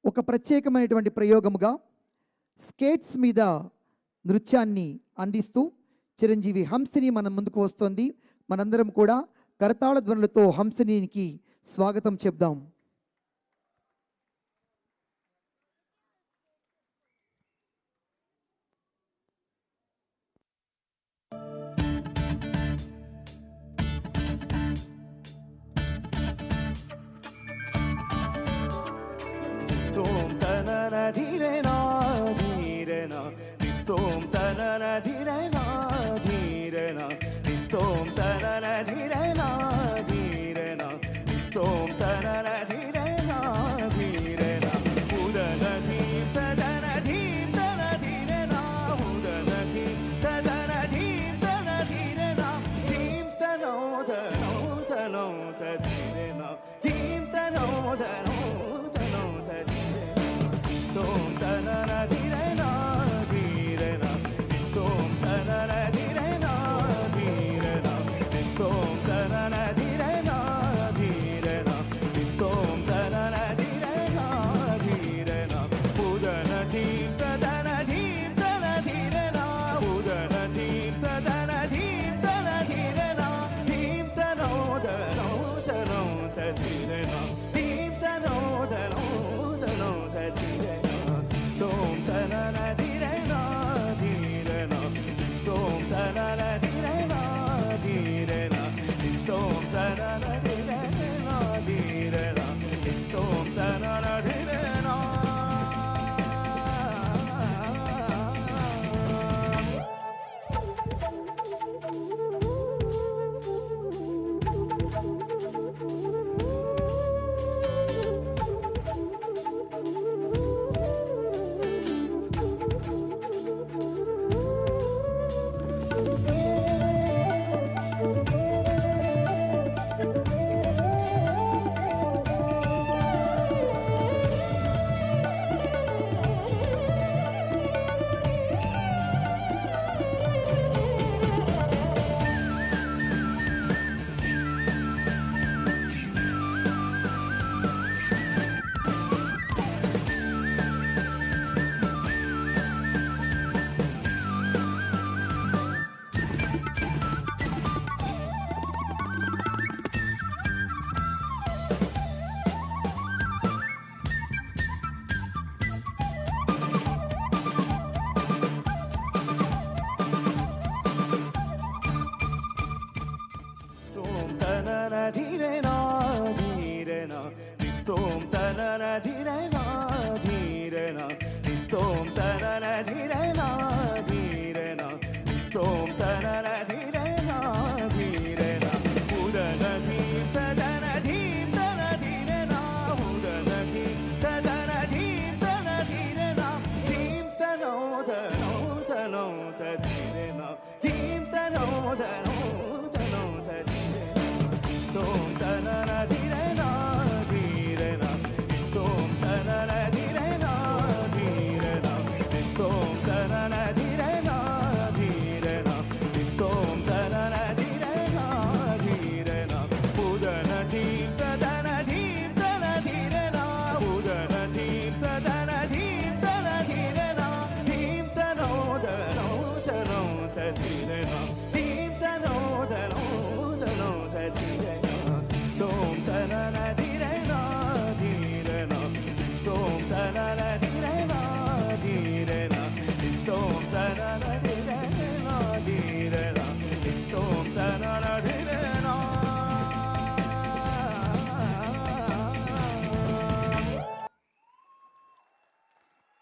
ఒక ప్రత్యేకమైనటువంటి ప్రయోగముగా స్కేట్స్ మీద నృత్యాన్ని అందిస్తూ చిరంజీవి హంసిని మన ముందుకు వస్తుంది. మనందరం కూడా కరతాళ ధ్వనులతో హంసినికి స్వాగతం చెప్దాం. ధీరేనా ధీరేనా నిత్తోం తనన ధీరేనా ధీరేనా నిత్తోం తనన ధీరేనా ధీరేనా నిత్తోం తనన ధీరేనా ధీరేనా ఉదన ధీం తదన ధీం తన ధీరేనా ఉదన ధీం తదన ధీం తన ధీరేనా ధీం తనో ధనో తనో తధీరేనా ధీం తనో ధనో ధీరేనా ధీరేనా నిత్తోం తనన ధీరేనా ధీరేనా